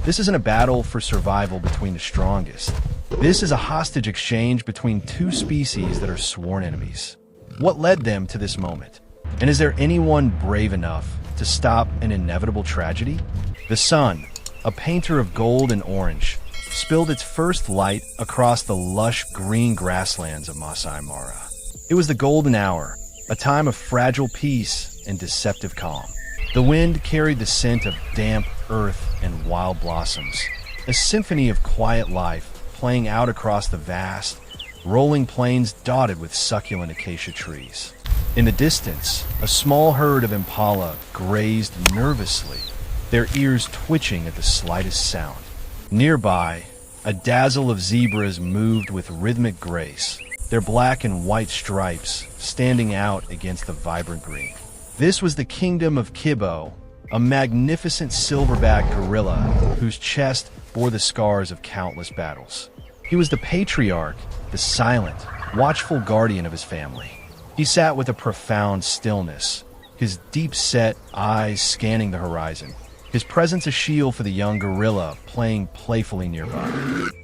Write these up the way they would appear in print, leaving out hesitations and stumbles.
This isn't a battle for survival between the strongest. This is a hostage exchange between two species that are sworn enemies. What led them to this moment? And is there anyone brave enough to stop an inevitable tragedy? The sun, a painter of gold and orange, spilled its first light across the lush green grasslands of Masai Mara. It was the golden hour, a time of fragile peace and deceptive calm. The wind carried the scent of damp earth and wild blossoms, a symphony of quiet life playing out across the vast, rolling plains dotted with succulent acacia trees. In the distance, a small herd of impala grazed nervously, their ears twitching at the slightest sound. Nearby, a dazzle of zebras moved with rhythmic grace, their black and white stripes standing out against the vibrant green. This was the kingdom of Kibo, a magnificent silverback gorilla whose chest bore the scars of countless battles. He was the patriarch, the silent, watchful guardian of his family. He sat with a profound stillness, his deep-set eyes scanning the horizon, his presence a shield for the young gorilla playing playfully nearby.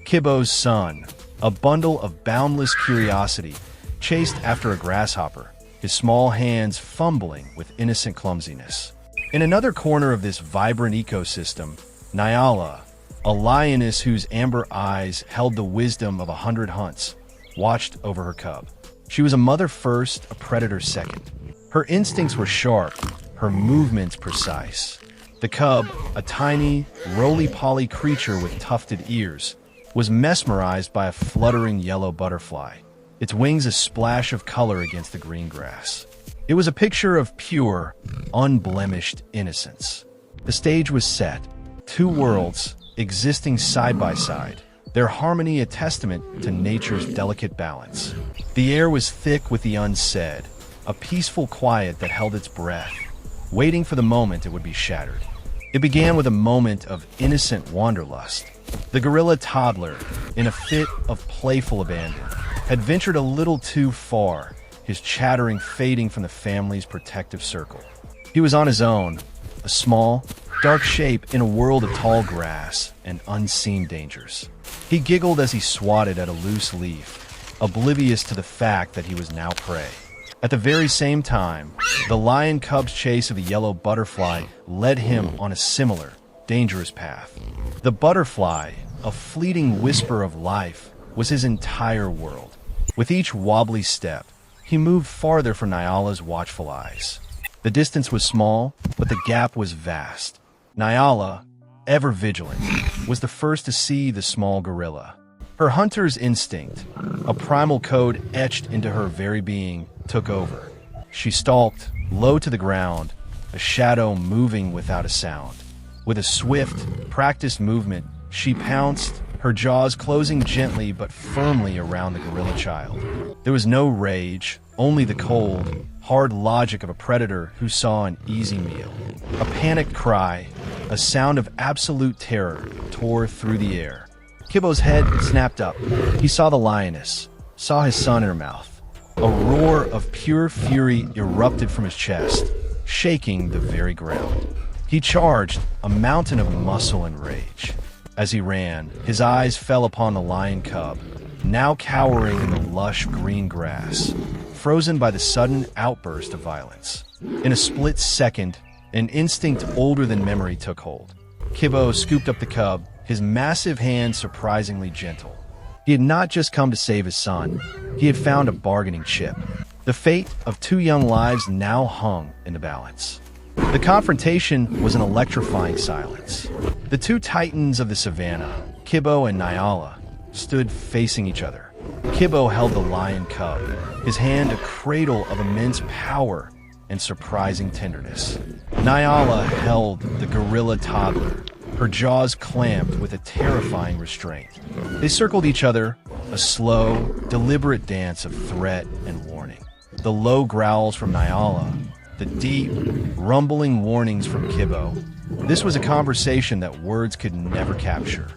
Kibo's son, a bundle of boundless curiosity, chased after a grasshopper, his small hands fumbling with innocent clumsiness. In another corner of this vibrant ecosystem, Nyala, a lioness whose amber eyes held the wisdom of 100 hunts, watched over her cub. She was a mother first, a predator second. Her instincts were sharp, her movements precise. The cub, a tiny, roly-poly creature with tufted ears, was mesmerized by a fluttering yellow butterfly, its wings a splash of color against the green grass. It was a picture of pure, unblemished innocence. The stage was set, two worlds existing side by side, their harmony a testament to nature's delicate balance. The air was thick with the unsaid, a peaceful quiet that held its breath, waiting for the moment it would be shattered. It began with a moment of innocent wanderlust. The gorilla toddler, in a fit of playful abandon, had ventured a little too far, his chattering fading from the family's protective circle. He was on his own, a small, dark shape in a world of tall grass and unseen dangers. He giggled as he swatted at a loose leaf, oblivious to the fact that he was now prey. At the very same time, the lion cub's chase of the yellow butterfly led him on a similar, dangerous path. The butterfly, a fleeting whisper of life, was his entire world. With each wobbly step, he moved farther from Nyala's watchful eyes. The distance was small, but the gap was vast. Nyala, ever vigilant, was the first to see the small gorilla. Her hunter's instinct, a primal code etched into her very being, took over. She stalked, low to the ground, a shadow moving without a sound. With a swift, practiced movement, she pounced, her jaws closing gently but firmly around the gorilla child. There was no rage, only the cold, hard logic of a predator who saw an easy meal. A panicked cry, a sound of absolute terror, tore through the air. Kibo's head snapped up. He saw the lioness, saw his son in her mouth. A roar of pure fury erupted from his chest, shaking the very ground. He charged, a mountain of muscle and rage. As he ran, his eyes fell upon the lion cub, now cowering in the lush green grass, frozen by the sudden outburst of violence. In a split second, an instinct older than memory took hold. Kibo scooped up the cub, his massive hand surprisingly gentle. He had not just come to save his son, he had found a bargaining chip. The fate of two young lives now hung in the balance. The confrontation was an electrifying silence. The two titans of the savannah, Kibo and Nyala, stood facing each other. Kibo held the lion cub, his hand a cradle of immense power and surprising tenderness. Nyala held the gorilla toddler, her jaws clamped with a terrifying restraint. They circled each other, a slow, deliberate dance of threat and warning. The low growls from Nyala, the deep, rumbling warnings from Kibo. This was a conversation that words could never capture.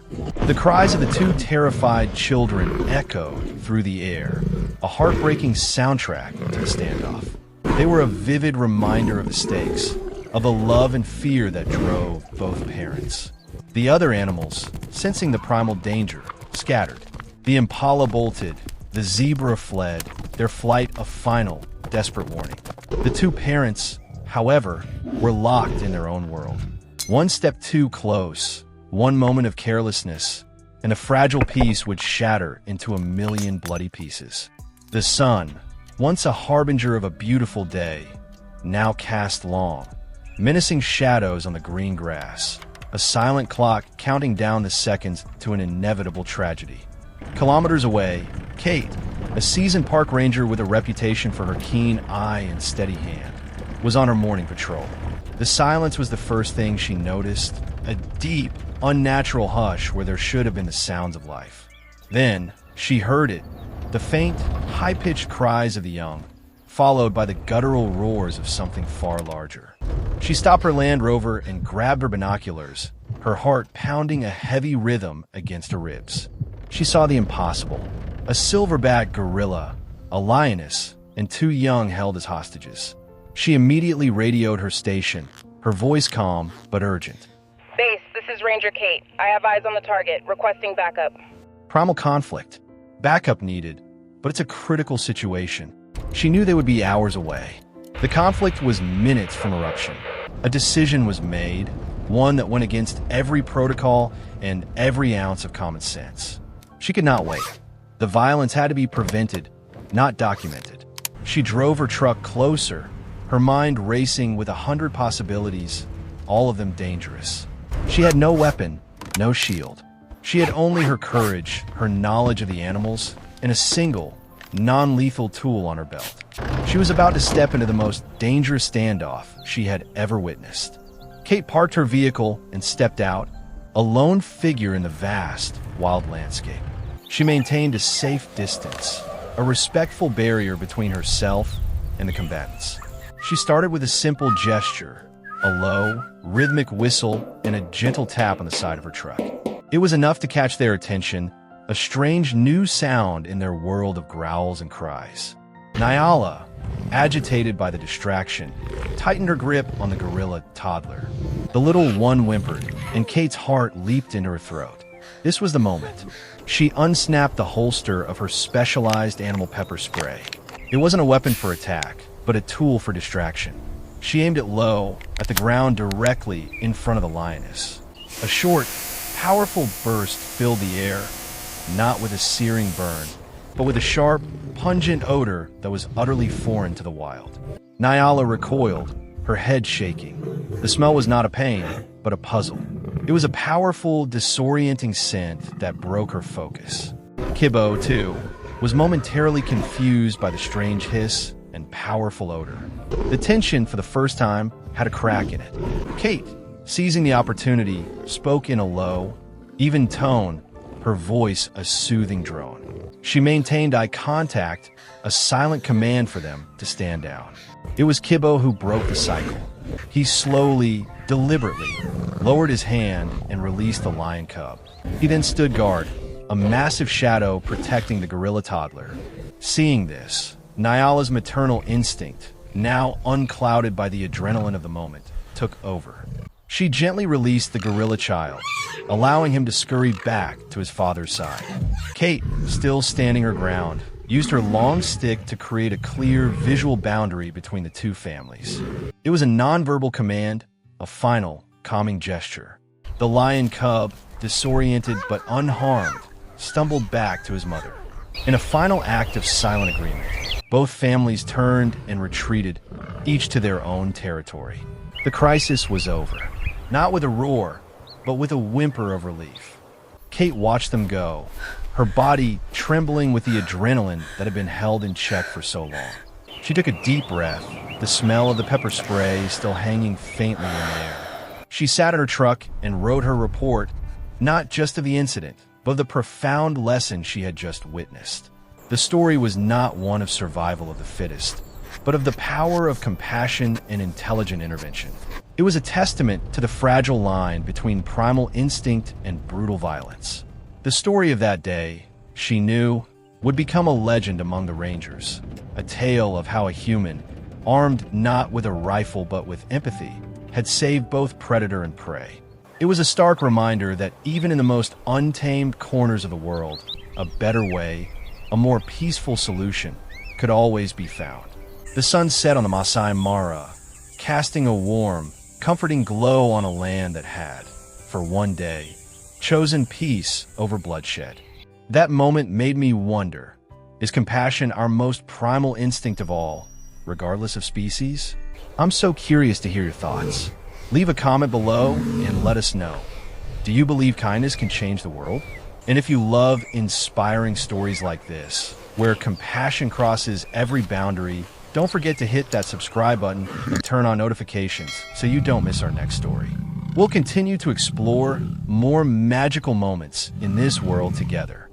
The cries of the two terrified children echoed through the air, a heartbreaking soundtrack to the standoff. They were a vivid reminder of the stakes, of the love and fear that drove both parents. The other animals, sensing the primal danger, scattered. The impala bolted, the zebra fled, their flight a final, desperate warning. The two parents, however, were locked in their own world. One step too close, one moment of carelessness, and a fragile piece would shatter into a million bloody pieces. The sun, once a harbinger of a beautiful day, now cast long, menacing shadows on the green grass, a silent clock counting down the seconds to an inevitable tragedy. Kilometers away, Kate, a seasoned park ranger with a reputation for her keen eye and steady hand, was on her morning patrol. The silence was the first thing she noticed, a deep, unnatural hush where there should have been the sounds of life. Then, she heard it, the faint, high-pitched cries of the young, followed by the guttural roars of something far larger. She stopped her Land Rover and grabbed her binoculars, her heart pounding a heavy rhythm against her ribs. She saw the impossible, a silverback gorilla, a lioness, and two young held as hostages. She immediately radioed her station, her voice calm but urgent. Base, this is Ranger Kate. I have eyes on the target, requesting backup. Primal conflict. Backup needed, but it's a critical situation. She knew they would be hours away. The conflict was minutes from eruption. A decision was made, one that went against every protocol and every ounce of common sense. She could not wait. The violence had to be prevented, not documented. She drove her truck closer, her mind racing with 100 possibilities, all of them dangerous. She had no weapon, no shield. She had only her courage, her knowledge of the animals, and a single, non-lethal tool on her belt. She was about to step into the most dangerous standoff she had ever witnessed. Kate parked her vehicle and stepped out, a lone figure in the vast, wild landscape. She maintained a safe distance, a respectful barrier between herself and the combatants. She started with a simple gesture, a low, rhythmic whistle and a gentle tap on the side of her truck. It was enough to catch their attention, a strange new sound in their world of growls and cries. Nyala, agitated by the distraction, tightened her grip on the gorilla toddler. The little one whimpered, and Kate's heart leaped into her throat. This was the moment. She unsnapped the holster of her specialized animal pepper spray. It wasn't a weapon for attack, but a tool for distraction. She aimed it low, at the ground directly in front of the lioness. A short, powerful burst filled the air, not with a searing burn, but with a sharp, pungent odor that was utterly foreign to the wild. Nyala recoiled, her head shaking. The smell was not a pain, but a puzzle. It was a powerful, disorienting scent that broke her focus. Kibbo, too, was momentarily confused by the strange hiss and powerful odor. The tension, for the first time, had a crack in it. Kate, seizing the opportunity, spoke in a low, even tone, her voice a soothing drone. She maintained eye contact, a silent command for them to stand down. It was Kibbo who broke the cycle. He slowly, deliberately, lowered his hand and released the lion cub. He then stood guard, a massive shadow protecting the gorilla toddler. Seeing this, Nyala's maternal instinct, now unclouded by the adrenaline of the moment, took over. She gently released the gorilla child, allowing him to scurry back to his father's side. Kate, still standing her ground, used her long stick to create a clear visual boundary between the two families. It was a nonverbal command, a final, calming gesture. The lion cub, disoriented but unharmed, stumbled back to his mother. In a final act of silent agreement, both families turned and retreated, each to their own territory. The crisis was over, not with a roar, but with a whimper of relief. Kate watched them go, her body trembling with the adrenaline that had been held in check for so long. She took a deep breath, the smell of the pepper spray still hanging faintly in the air. She sat in her truck and wrote her report, not just of the incident, but of the profound lesson she had just witnessed. The story was not one of survival of the fittest, but of the power of compassion and intelligent intervention. It was a testament to the fragile line between primal instinct and brutal violence. The story of that day, she knew, would become a legend among the Rangers, a tale of how a human, armed not with a rifle but with empathy, had saved both predator and prey. It was a stark reminder that even in the most untamed corners of the world, a better way, a more peaceful solution, could always be found. The sun set on the Masai Mara, casting a warm, comforting glow on a land that had, for one day, chosen peace over bloodshed. That moment made me wonder, is compassion our most primal instinct of all, regardless of species? I'm so curious to hear your thoughts. Leave a comment below and let us know. Do you believe kindness can change the world? And if you love inspiring stories like this, where compassion crosses every boundary, don't forget to hit that subscribe button and turn on notifications so you don't miss our next story. We'll continue to explore more magical moments in this world together.